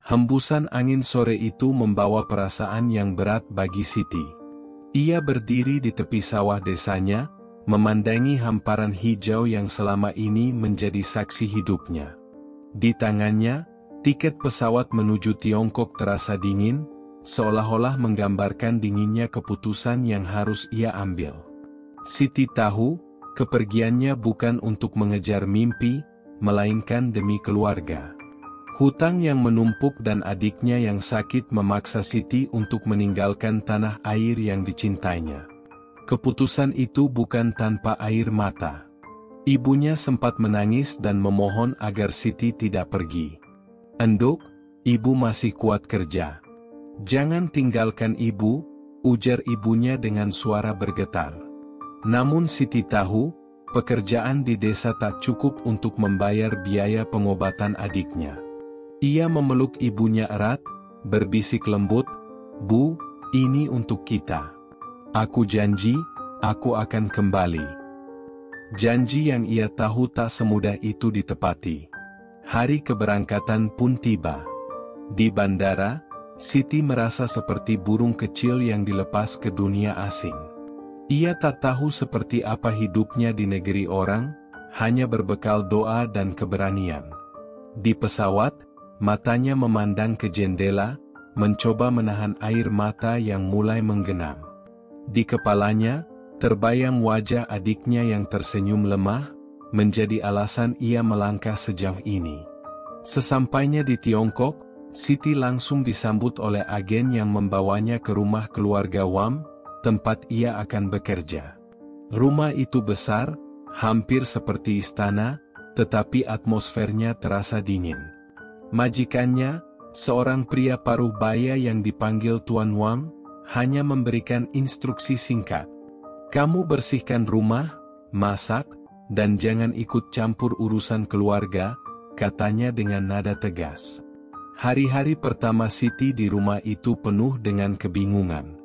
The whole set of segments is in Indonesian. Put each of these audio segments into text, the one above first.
Hembusan angin sore itu membawa perasaan yang berat bagi Siti. Ia berdiri di tepi sawah desanya, memandangi hamparan hijau yang selama ini menjadi saksi hidupnya. Di tangannya, tiket pesawat menuju Tiongkok terasa dingin, seolah-olah menggambarkan dinginnya keputusan yang harus ia ambil. Siti tahu, kepergiannya bukan untuk mengejar mimpi, melainkan demi keluarga. Hutang yang menumpuk dan adiknya yang sakit memaksa Siti untuk meninggalkan tanah air yang dicintainya. Keputusan itu bukan tanpa air mata. Ibunya sempat menangis dan memohon agar Siti tidak pergi. "Enduk, ibu masih kuat kerja. Jangan tinggalkan ibu," ujar ibunya dengan suara bergetar. Namun Siti tahu, pekerjaan di desa tak cukup untuk membayar biaya pengobatan adiknya. Ia memeluk ibunya erat, berbisik lembut, "Bu, ini untuk kita. Aku janji, aku akan kembali." Janji yang ia tahu tak semudah itu ditepati. Hari keberangkatan pun tiba. Di bandara, Siti merasa seperti burung kecil yang dilepas ke dunia asing. Ia tak tahu seperti apa hidupnya di negeri orang, hanya berbekal doa dan keberanian. Di pesawat, matanya memandang ke jendela, mencoba menahan air mata yang mulai menggenang. Di kepalanya, terbayang wajah adiknya yang tersenyum lemah, menjadi alasan ia melangkah sejauh ini. Sesampainya di Tiongkok, Siti langsung disambut oleh agen yang membawanya ke rumah keluarga Wang, tempat ia akan bekerja. Rumah itu besar, hampir seperti istana, tetapi atmosfernya terasa dingin. Majikannya, seorang pria paruh baya yang dipanggil Tuan Wang, hanya memberikan instruksi singkat. "Kamu bersihkan rumah, masak, dan jangan ikut campur urusan keluarga," katanya dengan nada tegas. Hari-hari pertama Siti di rumah itu penuh dengan kebingungan.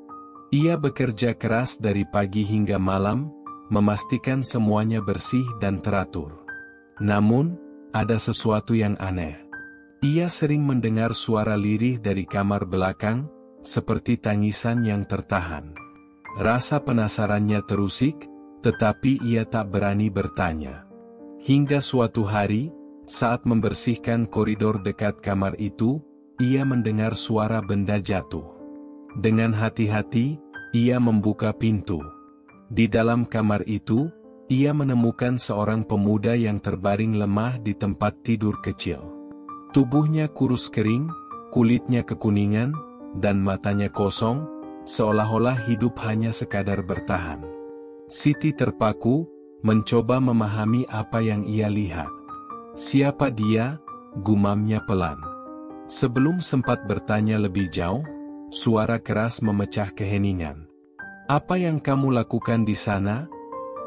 Ia bekerja keras dari pagi hingga malam, memastikan semuanya bersih dan teratur. Namun, ada sesuatu yang aneh. Ia sering mendengar suara lirih dari kamar belakang, seperti tangisan yang tertahan. Rasa penasarannya terusik, tetapi ia tak berani bertanya. Hingga suatu hari, saat membersihkan koridor dekat kamar itu, ia mendengar suara benda jatuh. Dengan hati-hati, ia membuka pintu. Di dalam kamar itu, ia menemukan seorang pemuda yang terbaring lemah di tempat tidur kecil. Tubuhnya kurus kering, kulitnya kekuningan, dan matanya kosong, seolah-olah hidup hanya sekadar bertahan. Siti terpaku, mencoba memahami apa yang ia lihat. "Siapa dia?" gumamnya pelan. Sebelum sempat bertanya lebih jauh, suara keras memecah keheningan. "Apa yang kamu lakukan di sana?"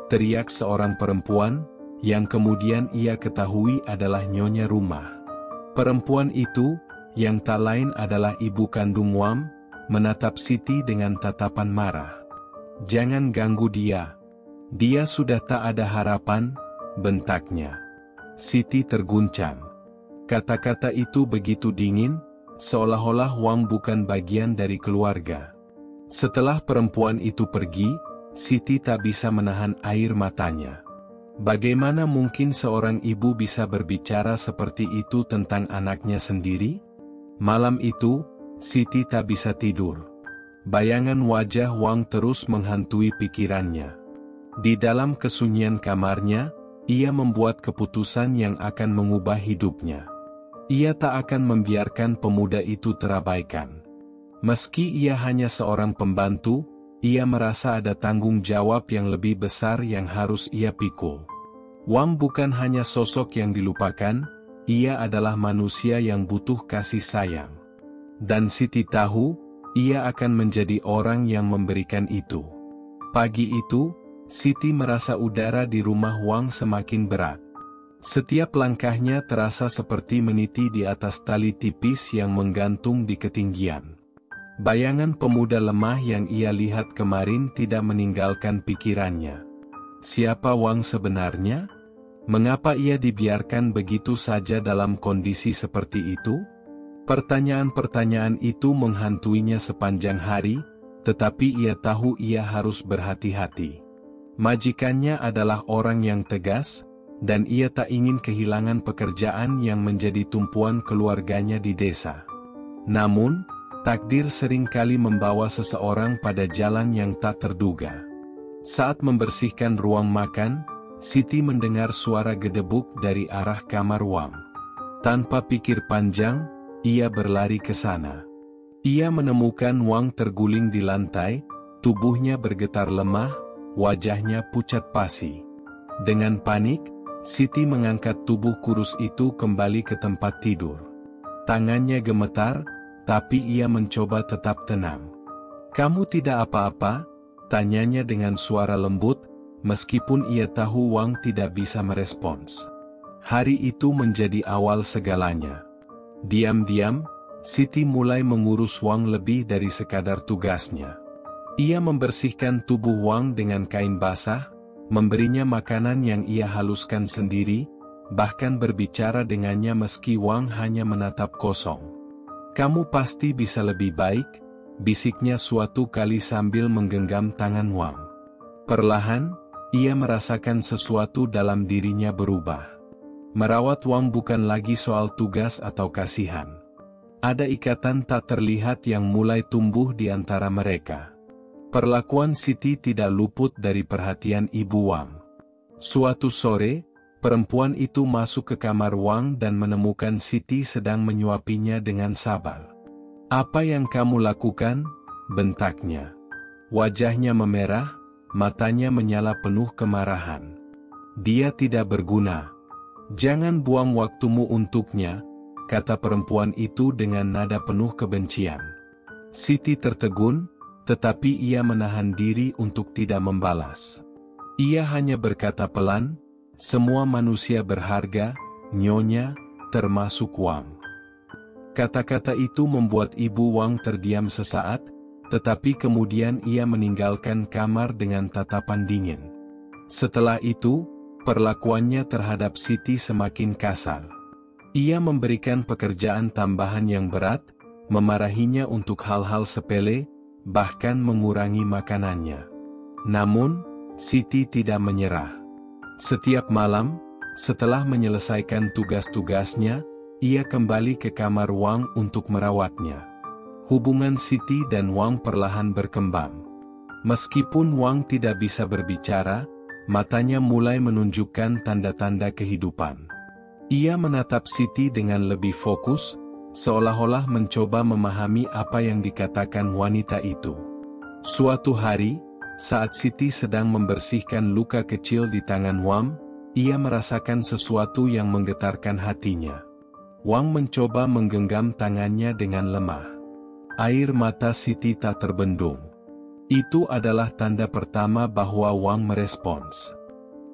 teriak seorang perempuan, yang kemudian ia ketahui adalah nyonya rumah. Perempuan itu, yang tak lain adalah ibu kandung Wang, menatap Siti dengan tatapan marah. "Jangan ganggu dia. Dia sudah tak ada harapan," bentaknya. Siti terguncang. Kata-kata itu begitu dingin, seolah-olah Wang bukan bagian dari keluarga. Setelah perempuan itu pergi, Siti tak bisa menahan air matanya. Bagaimana mungkin seorang ibu bisa berbicara seperti itu tentang anaknya sendiri? Malam itu, Siti tak bisa tidur. Bayangan wajah Wang terus menghantui pikirannya. Di dalam kesunyian kamarnya, ia membuat keputusan yang akan mengubah hidupnya. Ia tak akan membiarkan pemuda itu terabaikan. Meski ia hanya seorang pembantu, ia merasa ada tanggung jawab yang lebih besar yang harus ia pikul. Wang bukan hanya sosok yang dilupakan, ia adalah manusia yang butuh kasih sayang. Dan Siti tahu, ia akan menjadi orang yang memberikan itu. Pagi itu, Siti merasa udara di rumah Wang semakin berat. Setiap langkahnya terasa seperti meniti di atas tali tipis yang menggantung di ketinggian. Bayangan pemuda lemah yang ia lihat kemarin tidak meninggalkan pikirannya. Siapa Wang sebenarnya? Mengapa ia dibiarkan begitu saja dalam kondisi seperti itu? Pertanyaan-pertanyaan itu menghantuinya sepanjang hari, tetapi ia tahu ia harus berhati-hati. Majikannya adalah orang yang tegas, dan ia tak ingin kehilangan pekerjaan yang menjadi tumpuan keluarganya di desa. Namun, takdir seringkali membawa seseorang pada jalan yang tak terduga. Saat membersihkan ruang makan, Siti mendengar suara gedebuk dari arah kamar Wang. Tanpa pikir panjang, ia berlari ke sana. Ia menemukan Wang terguling di lantai, tubuhnya bergetar lemah, wajahnya pucat pasi. Dengan panik, Siti mengangkat tubuh kurus itu kembali ke tempat tidur. Tangannya gemetar, tapi ia mencoba tetap tenang. "Kamu tidak apa-apa?" tanyanya dengan suara lembut, meskipun ia tahu Wang tidak bisa merespons. Hari itu menjadi awal segalanya. Diam-diam, Siti mulai mengurus Wang lebih dari sekadar tugasnya. Ia membersihkan tubuh Wang dengan kain basah, memberinya makanan yang ia haluskan sendiri, bahkan berbicara dengannya meski Wang hanya menatap kosong. "Kamu pasti bisa lebih baik," bisiknya suatu kali sambil menggenggam tangan Wang. Perlahan, ia merasakan sesuatu dalam dirinya berubah. Merawat Wang bukan lagi soal tugas atau kasihan. Ada ikatan tak terlihat yang mulai tumbuh di antara mereka. Perlakuan Siti tidak luput dari perhatian Ibu Wang. Suatu sore, perempuan itu masuk ke kamar Wang dan menemukan Siti sedang menyuapinya dengan sabar. "Apa yang kamu lakukan?" bentaknya. Wajahnya memerah, matanya menyala penuh kemarahan. "Dia tidak berguna. Jangan buang waktumu untuknya," kata perempuan itu dengan nada penuh kebencian. Siti tertegun, tetapi ia menahan diri untuk tidak membalas. Ia hanya berkata pelan, "Semua manusia berharga, Nyonya, termasuk Wang." Kata-kata itu membuat Ibu Wang terdiam sesaat, tetapi kemudian ia meninggalkan kamar dengan tatapan dingin. Setelah itu, perlakuannya terhadap Siti semakin kasar. Ia memberikan pekerjaan tambahan yang berat, memarahinya untuk hal-hal sepele, bahkan mengurangi makanannya. Namun, Siti tidak menyerah. Setiap malam, setelah menyelesaikan tugas-tugasnya, ia kembali ke kamar Wang untuk merawatnya. Hubungan Siti dan Wang perlahan berkembang. Meskipun Wang tidak bisa berbicara, matanya mulai menunjukkan tanda-tanda kehidupan. Ia menatap Siti dengan lebih fokus, seolah-olah mencoba memahami apa yang dikatakan wanita itu. Suatu hari, saat Siti sedang membersihkan luka kecil di tangan Wang, ia merasakan sesuatu yang menggetarkan hatinya. Wang mencoba menggenggam tangannya dengan lemah. Air mata Siti tak terbendung. Itu adalah tanda pertama bahwa Wang merespons.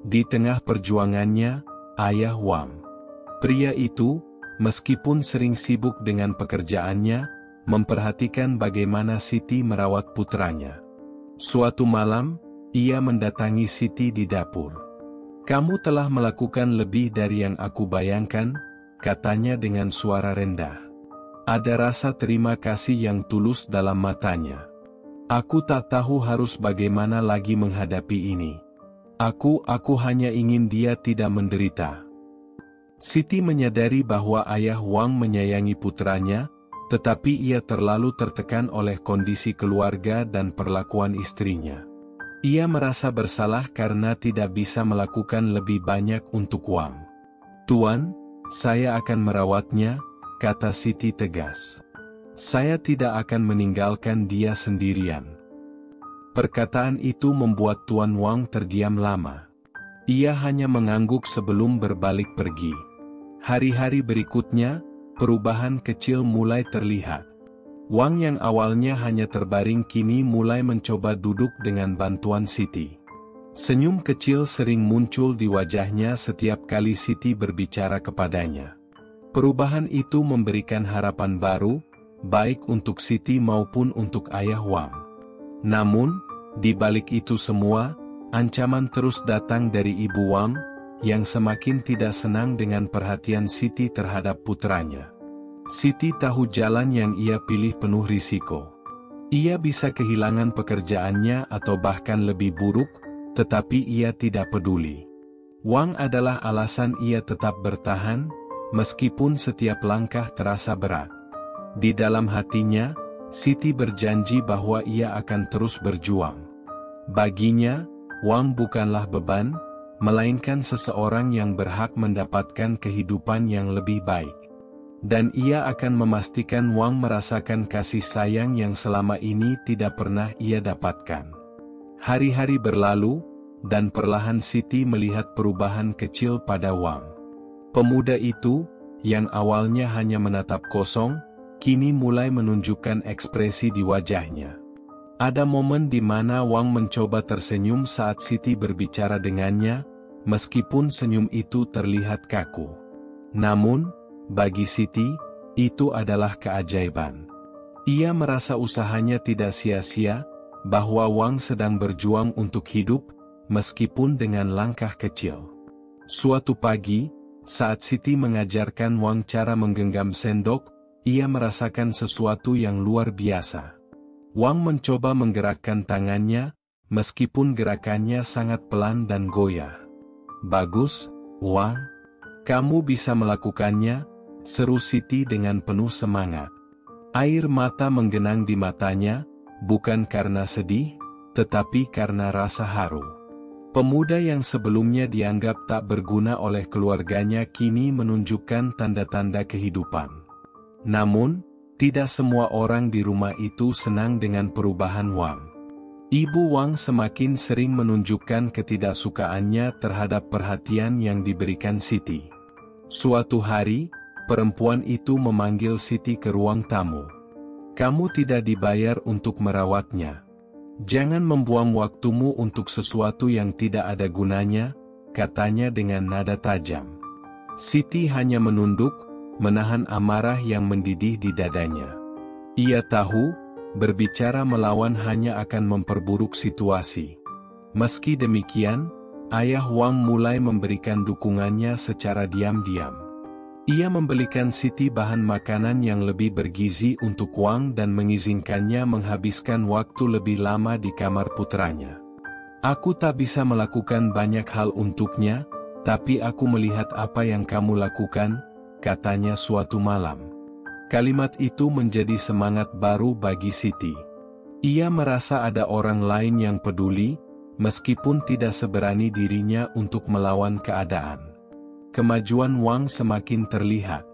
Di tengah perjuangannya, ayah Wang, pria itu, meskipun sering sibuk dengan pekerjaannya, memperhatikan bagaimana Siti merawat putranya. Suatu malam, ia mendatangi Siti di dapur. "Kamu telah melakukan lebih dari yang aku bayangkan," katanya dengan suara rendah. Ada rasa terima kasih yang tulus dalam matanya. "Aku tak tahu harus bagaimana lagi menghadapi ini. Aku hanya ingin dia tidak menderita." Siti menyadari bahwa ayah Wang menyayangi putranya, tetapi ia terlalu tertekan oleh kondisi keluarga dan perlakuan istrinya. Ia merasa bersalah karena tidak bisa melakukan lebih banyak untuk Wang. "Tuan, saya akan merawatnya," kata Siti tegas. "Saya tidak akan meninggalkan dia sendirian." Perkataan itu membuat Tuan Wang terdiam lama. Ia hanya mengangguk sebelum berbalik pergi. Hari-hari berikutnya, perubahan kecil mulai terlihat. Wang yang awalnya hanya terbaring kini mulai mencoba duduk dengan bantuan Siti. Senyum kecil sering muncul di wajahnya setiap kali Siti berbicara kepadanya. Perubahan itu memberikan harapan baru, baik untuk Siti maupun untuk ayah Wang. Namun, di balik itu semua, ancaman terus datang dari Ibu Wang, yang semakin tidak senang dengan perhatian Siti terhadap putranya. Siti tahu jalan yang ia pilih penuh risiko. Ia bisa kehilangan pekerjaannya atau bahkan lebih buruk, tetapi ia tidak peduli. Wang adalah alasan ia tetap bertahan, meskipun setiap langkah terasa berat. Di dalam hatinya, Siti berjanji bahwa ia akan terus berjuang. Baginya, Wang bukanlah beban, melainkan seseorang yang berhak mendapatkan kehidupan yang lebih baik. Dan ia akan memastikan Wang merasakan kasih sayang yang selama ini tidak pernah ia dapatkan. Hari-hari berlalu, dan perlahan Siti melihat perubahan kecil pada Wang. Pemuda itu, yang awalnya hanya menatap kosong, kini mulai menunjukkan ekspresi di wajahnya. Ada momen di mana Wang mencoba tersenyum saat Siti berbicara dengannya, meskipun senyum itu terlihat kaku. Namun, bagi Siti, itu adalah keajaiban. Ia merasa usahanya tidak sia-sia, bahwa Wang sedang berjuang untuk hidup, meskipun dengan langkah kecil. Suatu pagi, saat Siti mengajarkan Wang cara menggenggam sendok, ia merasakan sesuatu yang luar biasa. Wang mencoba menggerakkan tangannya, meskipun gerakannya sangat pelan dan goyah. "Bagus, Wang. Kamu bisa melakukannya," seru Siti dengan penuh semangat. Air mata menggenang di matanya, bukan karena sedih, tetapi karena rasa haru. Pemuda yang sebelumnya dianggap tak berguna oleh keluarganya kini menunjukkan tanda-tanda kehidupan. Namun, tidak semua orang di rumah itu senang dengan perubahan Wang. Ibu Wang semakin sering menunjukkan ketidaksukaannya terhadap perhatian yang diberikan Siti. Suatu hari, perempuan itu memanggil Siti ke ruang tamu. "Kamu tidak dibayar untuk merawatnya. Jangan membuang waktumu untuk sesuatu yang tidak ada gunanya," katanya dengan nada tajam. Siti hanya menunduk, menahan amarah yang mendidih di dadanya. Ia tahu, berbicara melawan hanya akan memperburuk situasi. Meski demikian, ayah Wang mulai memberikan dukungannya secara diam-diam. Ia membelikan Siti bahan makanan yang lebih bergizi untuk Wang dan mengizinkannya menghabiskan waktu lebih lama di kamar putranya. "Aku tak bisa melakukan banyak hal untuknya, tapi aku melihat apa yang kamu lakukan," katanya suatu malam. Kalimat itu menjadi semangat baru bagi Siti. Ia merasa ada orang lain yang peduli, meskipun tidak seberani dirinya untuk melawan keadaan. Kemajuan Wang semakin terlihat.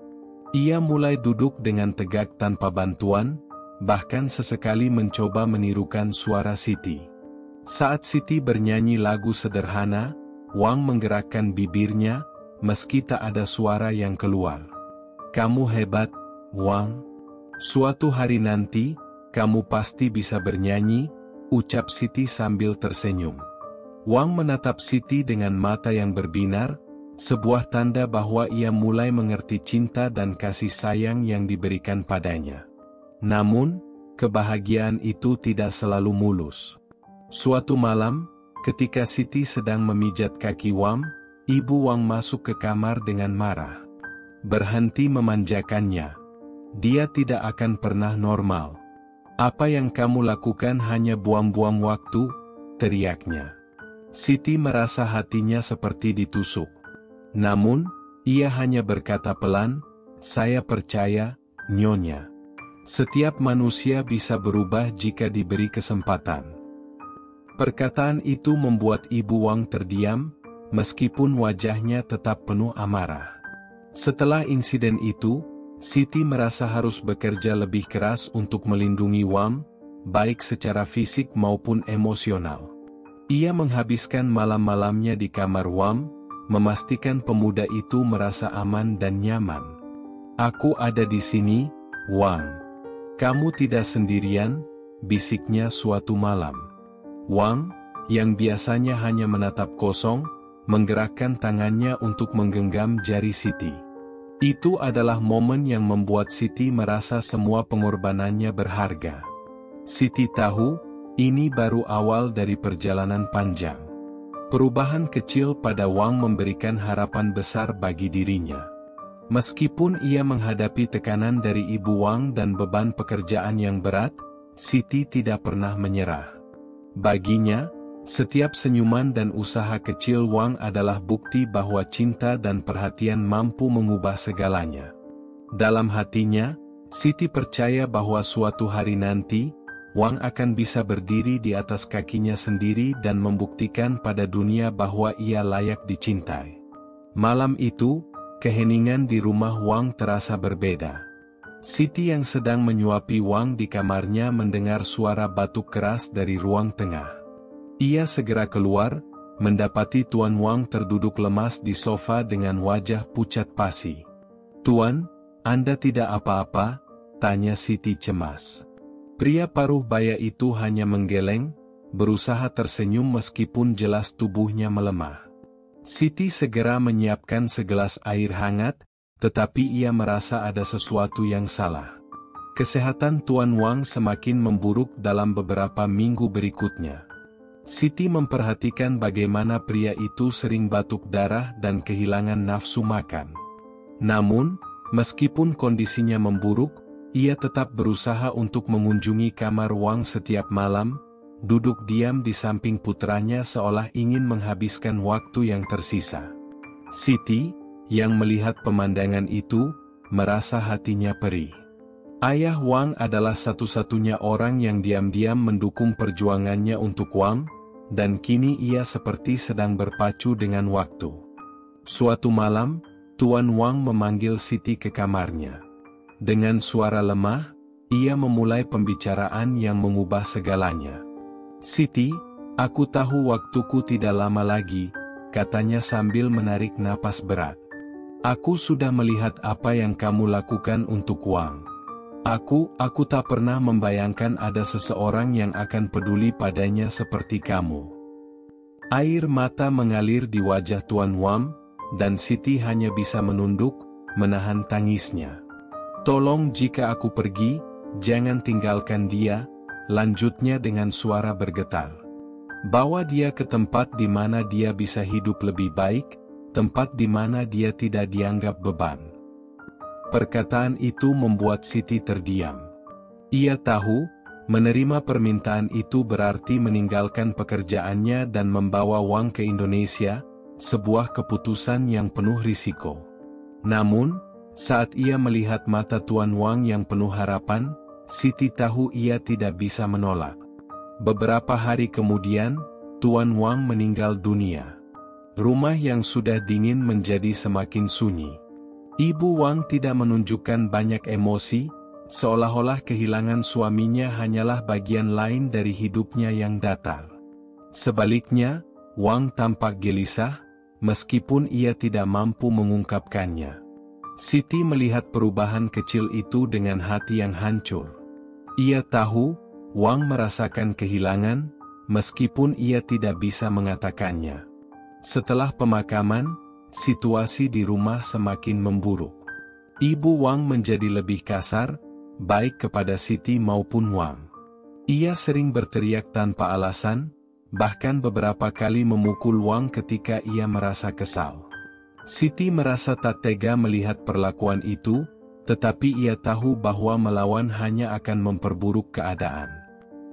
Ia mulai duduk dengan tegak tanpa bantuan, bahkan sesekali mencoba menirukan suara Siti. Saat Siti bernyanyi lagu sederhana, Wang menggerakkan bibirnya, meski tak ada suara yang keluar. "Kamu hebat, Wang. Suatu hari nanti, kamu pasti bisa bernyanyi," ucap Siti sambil tersenyum. Wang menatap Siti dengan mata yang berbinar, sebuah tanda bahwa ia mulai mengerti cinta dan kasih sayang yang diberikan padanya. Namun, kebahagiaan itu tidak selalu mulus. Suatu malam, ketika Siti sedang memijat kaki Wang, Ibu Wang masuk ke kamar dengan marah. "Berhenti memanjakannya. Dia tidak akan pernah normal. Apa yang kamu lakukan hanya buang-buang waktu," teriaknya. Siti merasa hatinya seperti ditusuk. Namun, ia hanya berkata pelan, "Saya percaya, Nyonya. Setiap manusia bisa berubah jika diberi kesempatan." Perkataan itu membuat Ibu Wang terdiam, meskipun wajahnya tetap penuh amarah. Setelah insiden itu, Siti merasa harus bekerja lebih keras untuk melindungi Wang, baik secara fisik maupun emosional. Ia menghabiskan malam-malamnya di kamar Wang, memastikan pemuda itu merasa aman dan nyaman. "Aku ada di sini, Wang. Kamu tidak sendirian," bisiknya suatu malam. Wang, yang biasanya hanya menatap kosong, menggerakkan tangannya untuk menggenggam jari Siti. Itu adalah momen yang membuat Siti merasa semua pengorbanannya berharga. Siti tahu, ini baru awal dari perjalanan panjang. Perubahan kecil pada Wang memberikan harapan besar bagi dirinya. Meskipun ia menghadapi tekanan dari Ibu Wang dan beban pekerjaan yang berat, Siti tidak pernah menyerah. Baginya, setiap senyuman dan usaha kecil Wang adalah bukti bahwa cinta dan perhatian mampu mengubah segalanya. Dalam hatinya, Siti percaya bahwa suatu hari nanti, Wang akan bisa berdiri di atas kakinya sendiri dan membuktikan pada dunia bahwa ia layak dicintai. Malam itu, keheningan di rumah Wang terasa berbeda. Siti yang sedang menyuapi Wang di kamarnya mendengar suara batuk keras dari ruang tengah. Ia segera keluar, mendapati Tuan Wang terduduk lemas di sofa dengan wajah pucat pasi. "Tuan, Anda tidak apa-apa?" tanya Siti cemas. Pria paruh baya itu hanya menggeleng, berusaha tersenyum meskipun jelas tubuhnya melemah. Siti segera menyiapkan segelas air hangat, tetapi ia merasa ada sesuatu yang salah. Kesehatan Tuan Wang semakin memburuk dalam beberapa minggu berikutnya. Siti memperhatikan bagaimana pria itu sering batuk darah dan kehilangan nafsu makan. Namun, meskipun kondisinya memburuk, ia tetap berusaha untuk mengunjungi kamar Wang setiap malam, duduk diam di samping putranya seolah ingin menghabiskan waktu yang tersisa. Siti, yang melihat pemandangan itu, merasa hatinya perih. Ayah Wang adalah satu-satunya orang yang diam-diam mendukung perjuangannya untuk Wang, dan kini ia seperti sedang berpacu dengan waktu. Suatu malam, Tuan Wang memanggil Siti ke kamarnya. Dengan suara lemah, ia memulai pembicaraan yang mengubah segalanya. "Siti, aku tahu waktuku tidak lama lagi," katanya sambil menarik napas berat. "Aku sudah melihat apa yang kamu lakukan untuk Wang. Aku tak pernah membayangkan ada seseorang yang akan peduli padanya seperti kamu." Air mata mengalir di wajah Tuan Wang, dan Siti hanya bisa menunduk, menahan tangisnya. "Tolong jika aku pergi, jangan tinggalkan dia," lanjutnya dengan suara bergetar. "Bawa dia ke tempat di mana dia bisa hidup lebih baik, tempat di mana dia tidak dianggap beban." Perkataan itu membuat Siti terdiam. Ia tahu, menerima permintaan itu berarti meninggalkan pekerjaannya dan membawa Wang ke Indonesia, sebuah keputusan yang penuh risiko. Namun, saat ia melihat mata Tuan Wang yang penuh harapan, Siti tahu ia tidak bisa menolak. Beberapa hari kemudian, Tuan Wang meninggal dunia. Rumah yang sudah dingin menjadi semakin sunyi. Ibu Wang tidak menunjukkan banyak emosi, seolah-olah kehilangan suaminya hanyalah bagian lain dari hidupnya yang datar. Sebaliknya, Wang tampak gelisah, meskipun ia tidak mampu mengungkapkannya. Siti melihat perubahan kecil itu dengan hati yang hancur. Ia tahu, Wang merasakan kehilangan, meskipun ia tidak bisa mengatakannya. Setelah pemakaman, situasi di rumah semakin memburuk. Ibu Wang menjadi lebih kasar, baik kepada Siti maupun Wang. Ia sering berteriak tanpa alasan, bahkan beberapa kali memukul Wang ketika ia merasa kesal. Siti merasa tak tega melihat perlakuan itu, tetapi ia tahu bahwa melawan hanya akan memperburuk keadaan.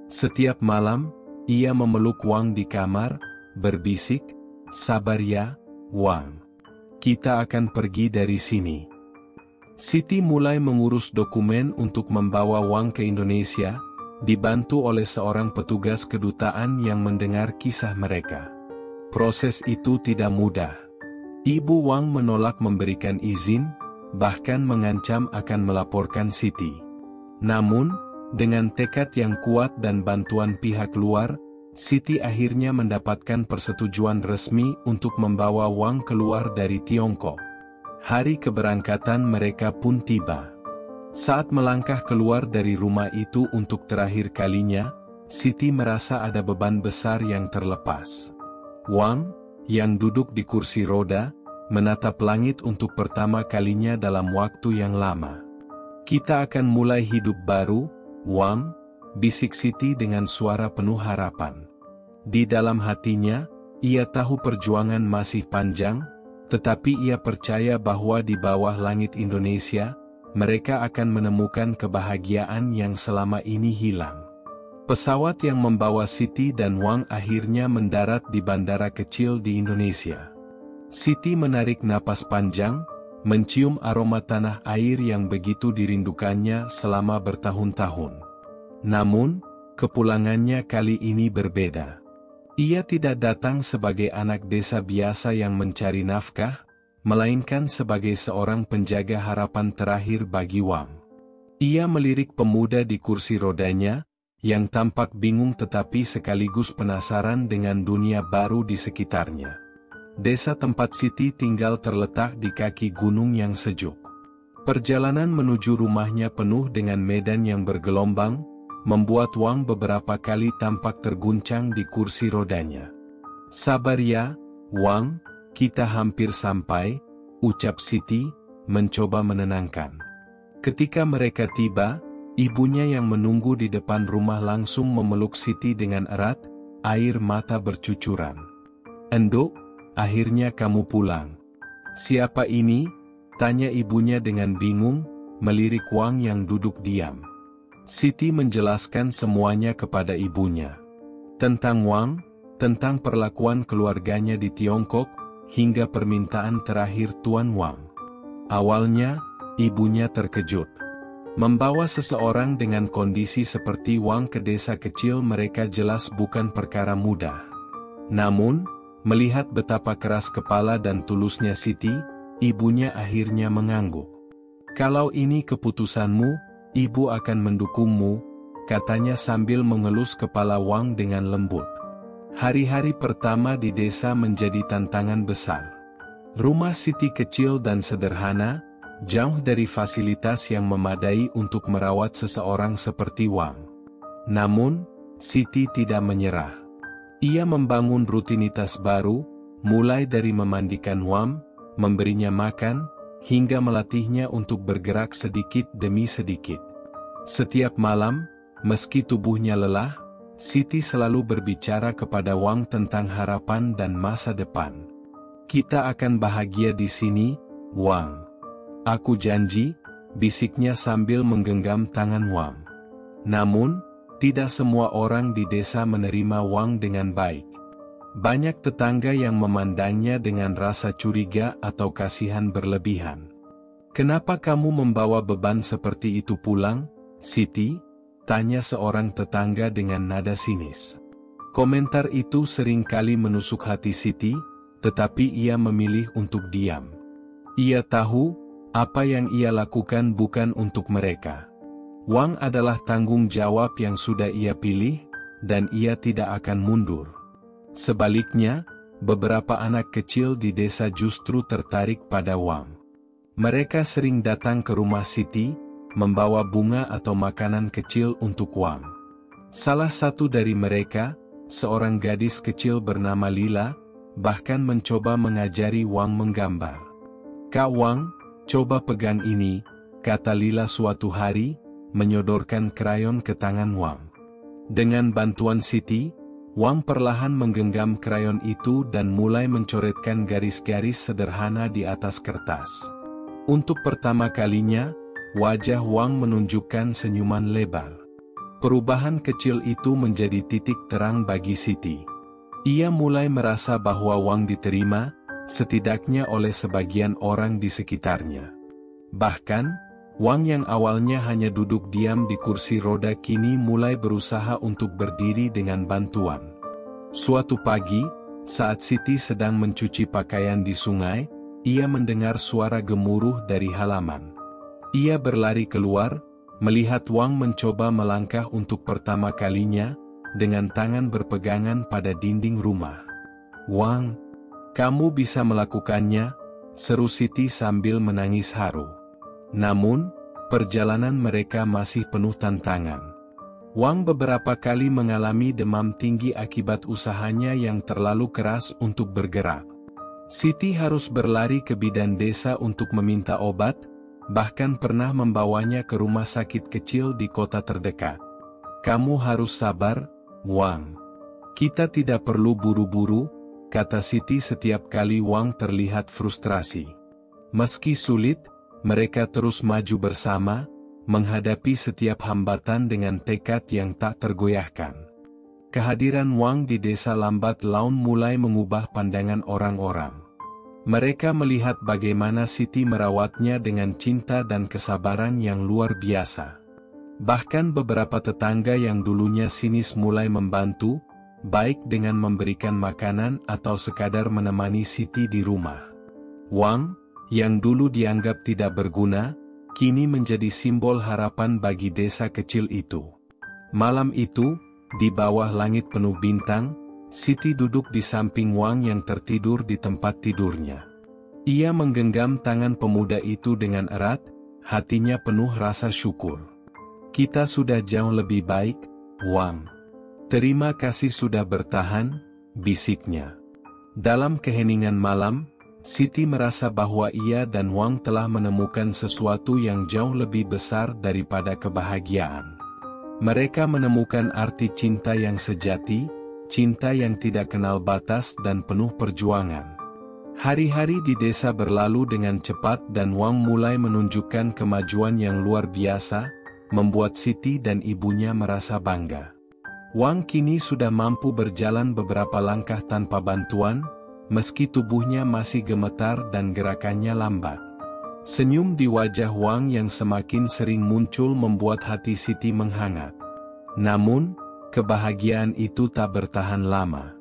Setiap malam, ia memeluk Wang di kamar, berbisik, "Sabar ya, Wang. Kita akan pergi dari sini." Siti mulai mengurus dokumen untuk membawa Wang ke Indonesia, dibantu oleh seorang petugas kedutaan yang mendengar kisah mereka. Proses itu tidak mudah. Ibu Wang menolak memberikan izin, bahkan mengancam akan melaporkan Siti. Namun, dengan tekad yang kuat dan bantuan pihak luar, Siti akhirnya mendapatkan persetujuan resmi untuk membawa Wang keluar dari Tiongkok. Hari keberangkatan mereka pun tiba. Saat melangkah keluar dari rumah itu untuk terakhir kalinya, Siti merasa ada beban besar yang terlepas. Wang, yang duduk di kursi roda, menatap langit untuk pertama kalinya dalam waktu yang lama. "Kita akan mulai hidup baru, Wang," bisik Siti dengan suara penuh harapan. Di dalam hatinya, ia tahu perjuangan masih panjang, tetapi ia percaya bahwa di bawah langit Indonesia, mereka akan menemukan kebahagiaan yang selama ini hilang. Pesawat yang membawa Siti dan Wang akhirnya mendarat di bandara kecil di Indonesia. Siti menarik napas panjang, mencium aroma tanah air yang begitu dirindukannya selama bertahun-tahun. Namun, kepulangannya kali ini berbeda. Ia tidak datang sebagai anak desa biasa yang mencari nafkah, melainkan sebagai seorang penjaga harapan terakhir bagi Wang. Ia melirik pemuda di kursi rodanya, yang tampak bingung tetapi sekaligus penasaran dengan dunia baru di sekitarnya. Desa tempat Siti tinggal terletak di kaki gunung yang sejuk. Perjalanan menuju rumahnya penuh dengan medan yang bergelombang, membuat Wang beberapa kali tampak terguncang di kursi rodanya. "Sabar ya, Wang, kita hampir sampai," ucap Siti, mencoba menenangkan. Ketika mereka tiba, ibunya yang menunggu di depan rumah langsung memeluk Siti dengan erat, air mata bercucuran. "Enduk, akhirnya kamu pulang." "Siapa ini?" tanya ibunya dengan bingung, melirik Wang yang duduk diam. Siti menjelaskan semuanya kepada ibunya. Tentang Wang, tentang perlakuan keluarganya di Tiongkok, hingga permintaan terakhir Tuan Wang. Awalnya, ibunya terkejut. Membawa seseorang dengan kondisi seperti Wang ke desa kecil mereka jelas bukan perkara mudah. Namun, melihat betapa keras kepala dan tulusnya Siti, ibunya akhirnya mengangguk. "Kalau ini keputusanmu, ibu akan mendukungmu," katanya sambil mengelus kepala Wang dengan lembut. Hari-hari pertama di desa menjadi tantangan besar. Rumah Siti kecil dan sederhana, jauh dari fasilitas yang memadai untuk merawat seseorang seperti Wang. Namun, Siti tidak menyerah. Ia membangun rutinitas baru, mulai dari memandikan Wang, memberinya makan, hingga melatihnya untuk bergerak sedikit demi sedikit. Setiap malam, meski tubuhnya lelah, Siti selalu berbicara kepada Wang tentang harapan dan masa depan. "Kita akan bahagia di sini, Wang. Aku janji," bisiknya sambil menggenggam tangan Wang. Namun, tidak semua orang di desa menerima Wang dengan baik. Banyak tetangga yang memandangnya dengan rasa curiga atau kasihan berlebihan. "Kenapa kamu membawa beban seperti itu pulang, Siti?" tanya seorang tetangga dengan nada sinis. Komentar itu seringkali menusuk hati Siti, tetapi ia memilih untuk diam. Ia tahu, apa yang ia lakukan bukan untuk mereka. Wang adalah tanggung jawab yang sudah ia pilih, dan ia tidak akan mundur. Sebaliknya, beberapa anak kecil di desa justru tertarik pada Wang. Mereka sering datang ke rumah Siti, membawa bunga atau makanan kecil untuk Wang. Salah satu dari mereka, seorang gadis kecil bernama Lila, bahkan mencoba mengajari Wang menggambar. "Kak Wang, coba pegang ini," kata Lila suatu hari, menyodorkan krayon ke tangan Wang. Dengan bantuan Siti, Wang perlahan menggenggam krayon itu dan mulai mencoretkan garis-garis sederhana di atas kertas. Untuk pertama kalinya, wajah Wang menunjukkan senyuman lebar. Perubahan kecil itu menjadi titik terang bagi Siti. Ia mulai merasa bahwa Wang diterima, setidaknya oleh sebagian orang di sekitarnya. Bahkan, Wang yang awalnya hanya duduk diam di kursi roda kini mulai berusaha untuk berdiri dengan bantuan. Suatu pagi, saat Siti sedang mencuci pakaian di sungai, ia mendengar suara gemuruh dari halaman. Ia berlari keluar, melihat Wang mencoba melangkah untuk pertama kalinya, dengan tangan berpegangan pada dinding rumah. "Wang, kamu bisa melakukannya," seru Siti sambil menangis haru. Namun, perjalanan mereka masih penuh tantangan. Wang beberapa kali mengalami demam tinggi akibat usahanya yang terlalu keras untuk bergerak. Siti harus berlari ke bidan desa untuk meminta obat, bahkan pernah membawanya ke rumah sakit kecil di kota terdekat. "Kamu harus sabar, Wang. Kita tidak perlu buru-buru," kata Siti setiap kali Wang terlihat frustrasi. Meski sulit, mereka terus maju bersama, menghadapi setiap hambatan dengan tekad yang tak tergoyahkan. Kehadiran Wang di desa lambat laun mulai mengubah pandangan orang-orang. Mereka melihat bagaimana Siti merawatnya dengan cinta dan kesabaran yang luar biasa. Bahkan beberapa tetangga yang dulunya sinis mulai membantu, baik dengan memberikan makanan atau sekadar menemani Siti di rumah. Wang, yang dulu dianggap tidak berguna, kini menjadi simbol harapan bagi desa kecil itu. Malam itu, di bawah langit penuh bintang, Siti duduk di samping Wang yang tertidur di tempat tidurnya. Ia menggenggam tangan pemuda itu dengan erat, hatinya penuh rasa syukur. Kita sudah jauh lebih baik, Wang. Terima kasih sudah bertahan, bisiknya. Dalam keheningan malam, Siti merasa bahwa ia dan Wang telah menemukan sesuatu yang jauh lebih besar daripada kebahagiaan. Mereka menemukan arti cinta yang sejati, cinta yang tidak kenal batas dan penuh perjuangan. Hari-hari di desa berlalu dengan cepat dan Wang mulai menunjukkan kemajuan yang luar biasa, membuat Siti dan ibunya merasa bangga. Wang kini sudah mampu berjalan beberapa langkah tanpa bantuan, meski tubuhnya masih gemetar dan gerakannya lambat. Senyum di wajah Wang yang semakin sering muncul membuat hati Siti menghangat. Namun, kebahagiaan itu tak bertahan lama.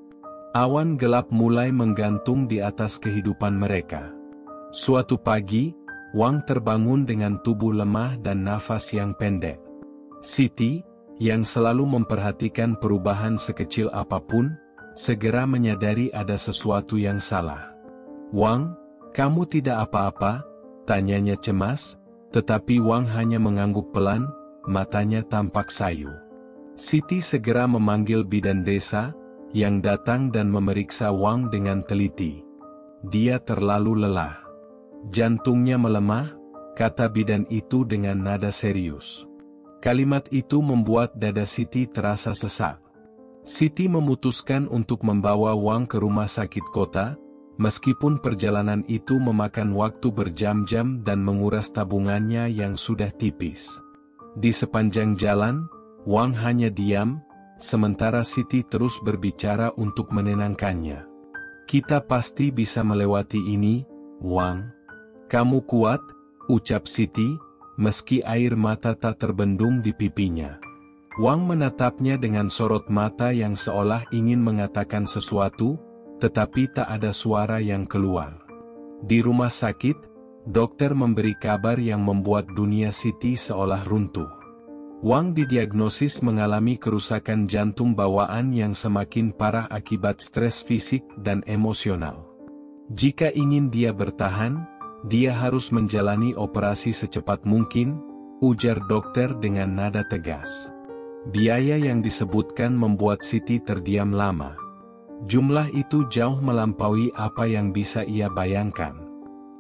Awan gelap mulai menggantung di atas kehidupan mereka. Suatu pagi, Wang terbangun dengan tubuh lemah dan nafas yang pendek. Siti, yang selalu memperhatikan perubahan sekecil apapun, segera menyadari ada sesuatu yang salah. "Wang, kamu tidak apa-apa?" tanyanya cemas, tetapi Wang hanya mengangguk pelan, matanya tampak sayu. Siti segera memanggil bidan desa, yang datang dan memeriksa Wang dengan teliti. Dia terlalu lelah. Jantungnya melemah, kata bidan itu dengan nada serius. Kalimat itu membuat dada Siti terasa sesak. Siti memutuskan untuk membawa Wang ke rumah sakit kota, meskipun perjalanan itu memakan waktu berjam-jam dan menguras tabungannya yang sudah tipis. Di sepanjang jalan, Wang hanya diam, sementara Siti terus berbicara untuk menenangkannya. "Kita pasti bisa melewati ini, Wang. Kamu kuat," ucap Siti, meski air mata tak terbendung di pipinya. Wang menatapnya dengan sorot mata yang seolah ingin mengatakan sesuatu, tetapi tak ada suara yang keluar. Di rumah sakit, dokter memberi kabar yang membuat dunia Siti seolah runtuh. Wang didiagnosis mengalami kerusakan jantung bawaan yang semakin parah akibat stres fisik dan emosional. Jika ingin dia bertahan, dia harus menjalani operasi secepat mungkin, ujar dokter dengan nada tegas. Biaya yang disebutkan membuat Siti terdiam lama. Jumlah itu jauh melampaui apa yang bisa ia bayangkan.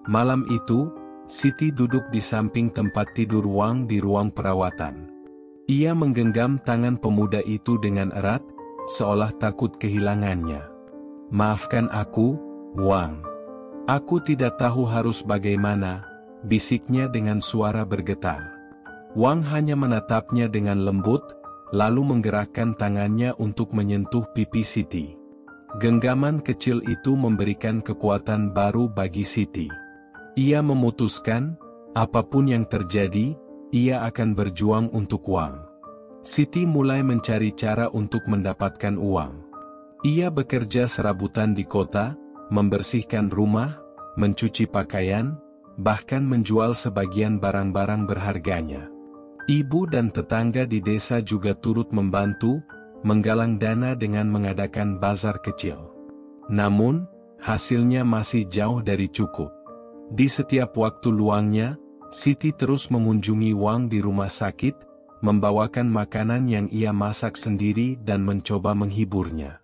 Malam itu, Siti duduk di samping tempat tidur Wang di ruang perawatan. Ia menggenggam tangan pemuda itu dengan erat, seolah takut kehilangannya. "Maafkan aku, Wang. Aku tidak tahu harus bagaimana," bisiknya dengan suara bergetar. Wang hanya menatapnya dengan lembut, lalu menggerakkan tangannya untuk menyentuh pipi Siti. Genggaman kecil itu memberikan kekuatan baru bagi Siti. Ia memutuskan, apapun yang terjadi, ia akan berjuang untuk Wang. Siti mulai mencari cara untuk mendapatkan uang. Ia bekerja serabutan di kota, membersihkan rumah, mencuci pakaian, bahkan menjual sebagian barang-barang berharganya. Ibu dan tetangga di desa juga turut membantu, menggalang dana dengan mengadakan bazar kecil. Namun, hasilnya masih jauh dari cukup. Di setiap waktu luangnya, Siti terus mengunjungi Wang di rumah sakit, membawakan makanan yang ia masak sendiri dan mencoba menghiburnya.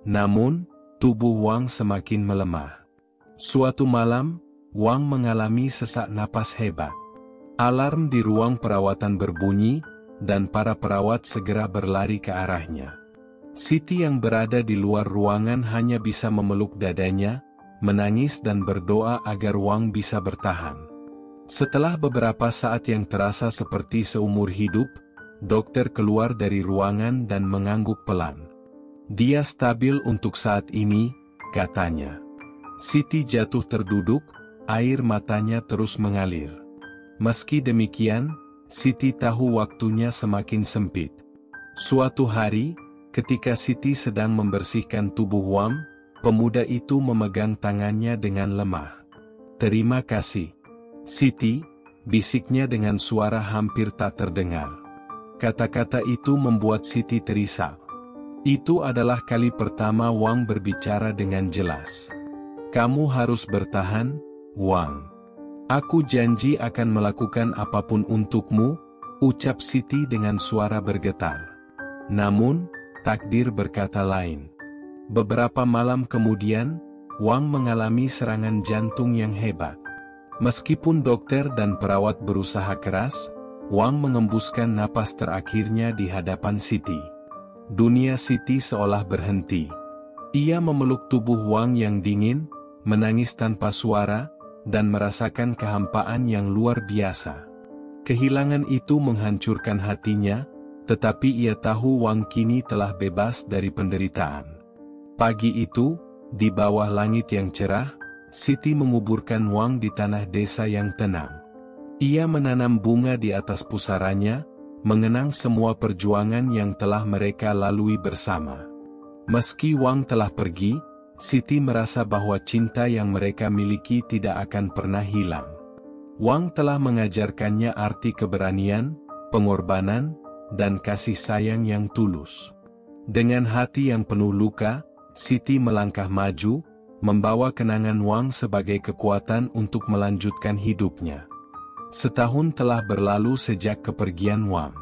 Namun, tubuh Wang semakin melemah. Suatu malam, Wang mengalami sesak napas hebat. Alarm di ruang perawatan berbunyi, dan para perawat segera berlari ke arahnya. Siti yang berada di luar ruangan hanya bisa memeluk dadanya, menangis dan berdoa agar Wang bisa bertahan. Setelah beberapa saat yang terasa seperti seumur hidup, dokter keluar dari ruangan dan mengangguk pelan. Dia stabil untuk saat ini, katanya. Siti jatuh terduduk, air matanya terus mengalir. Meski demikian, Siti tahu waktunya semakin sempit. Suatu hari, ketika Siti sedang membersihkan tubuh Wang, pemuda itu memegang tangannya dengan lemah. "Terima kasih, Siti," bisiknya dengan suara hampir tak terdengar. Kata-kata itu membuat Siti terisak. Itu adalah kali pertama Wang berbicara dengan jelas. "Kamu harus bertahan, Wang. Aku janji akan melakukan apapun untukmu," ucap Siti dengan suara bergetar. Namun, takdir berkata lain. Beberapa malam kemudian, Wang mengalami serangan jantung yang hebat. Meskipun dokter dan perawat berusaha keras, Wang mengembuskan napas terakhirnya di hadapan Siti. Dunia Siti seolah berhenti. Ia memeluk tubuh Wang yang dingin, menangis tanpa suara, dan merasakan kehampaan yang luar biasa. Kehilangan itu menghancurkan hatinya, tetapi ia tahu Wang kini telah bebas dari penderitaan. Pagi itu, di bawah langit yang cerah, Siti menguburkan Wang di tanah desa yang tenang. Ia menanam bunga di atas pusaranya, mengenang semua perjuangan yang telah mereka lalui bersama. Meski Wang telah pergi, Siti merasa bahwa cinta yang mereka miliki tidak akan pernah hilang. Wang telah mengajarkannya arti keberanian, pengorbanan, dan kasih sayang yang tulus. Dengan hati yang penuh luka, Siti melangkah maju, membawa kenangan Wang sebagai kekuatan untuk melanjutkan hidupnya. Setahun telah berlalu sejak kepergian Wang.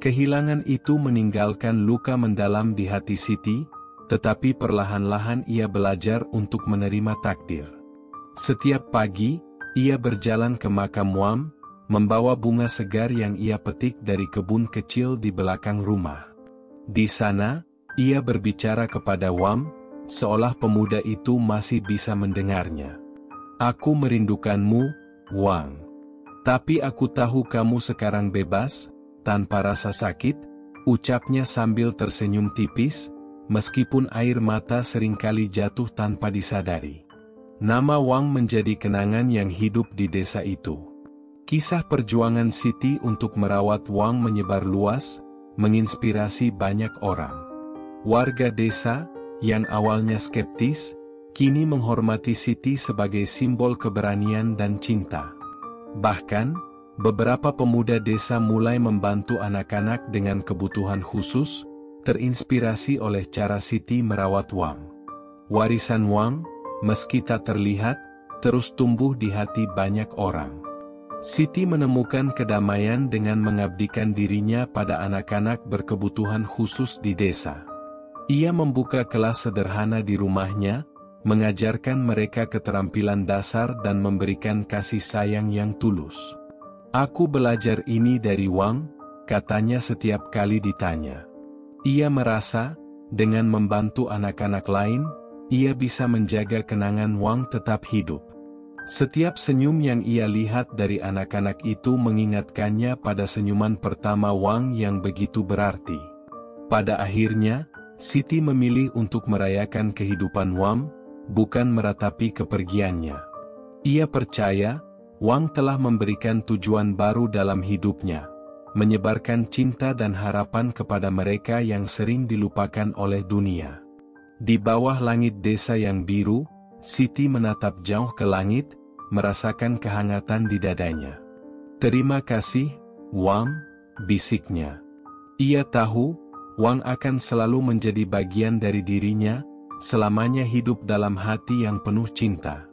Kehilangan itu meninggalkan luka mendalam di hati Siti, tetapi perlahan-lahan ia belajar untuk menerima takdir. Setiap pagi, ia berjalan ke makam Wang, membawa bunga segar yang ia petik dari kebun kecil di belakang rumah. Di sana, ia berbicara kepada Wang, seolah pemuda itu masih bisa mendengarnya. "Aku merindukanmu, Wang. Tapi aku tahu kamu sekarang bebas, tanpa rasa sakit," ucapnya sambil tersenyum tipis, meskipun air mata seringkali jatuh tanpa disadari. Nama Wang menjadi kenangan yang hidup di desa itu. Kisah perjuangan Siti untuk merawat Wang menyebar luas, menginspirasi banyak orang. Warga desa, yang awalnya skeptis, kini menghormati Siti sebagai simbol keberanian dan cinta. Bahkan, beberapa pemuda desa mulai membantu anak-anak dengan kebutuhan khusus, terinspirasi oleh cara Siti merawat Wang. Warisan Wang, meski tak terlihat, terus tumbuh di hati banyak orang. Siti menemukan kedamaian dengan mengabdikan dirinya pada anak-anak berkebutuhan khusus di desa. Ia membuka kelas sederhana di rumahnya, mengajarkan mereka keterampilan dasar dan memberikan kasih sayang yang tulus. "Aku belajar ini dari Wang," katanya setiap kali ditanya. Ia merasa, dengan membantu anak-anak lain, ia bisa menjaga kenangan Wang tetap hidup. Setiap senyum yang ia lihat dari anak-anak itu mengingatkannya pada senyuman pertama Wang yang begitu berarti. Pada akhirnya, Siti memilih untuk merayakan kehidupan Wang, bukan meratapi kepergiannya. Ia percaya, Wang telah memberikan tujuan baru dalam hidupnya, menyebarkan cinta dan harapan kepada mereka yang sering dilupakan oleh dunia. Di bawah langit desa yang biru, Siti menatap jauh ke langit, merasakan kehangatan di dadanya. "Terima kasih, Wang," bisiknya. Ia tahu, Wang akan selalu menjadi bagian dari dirinya, selamanya hidup dalam hati yang penuh cinta.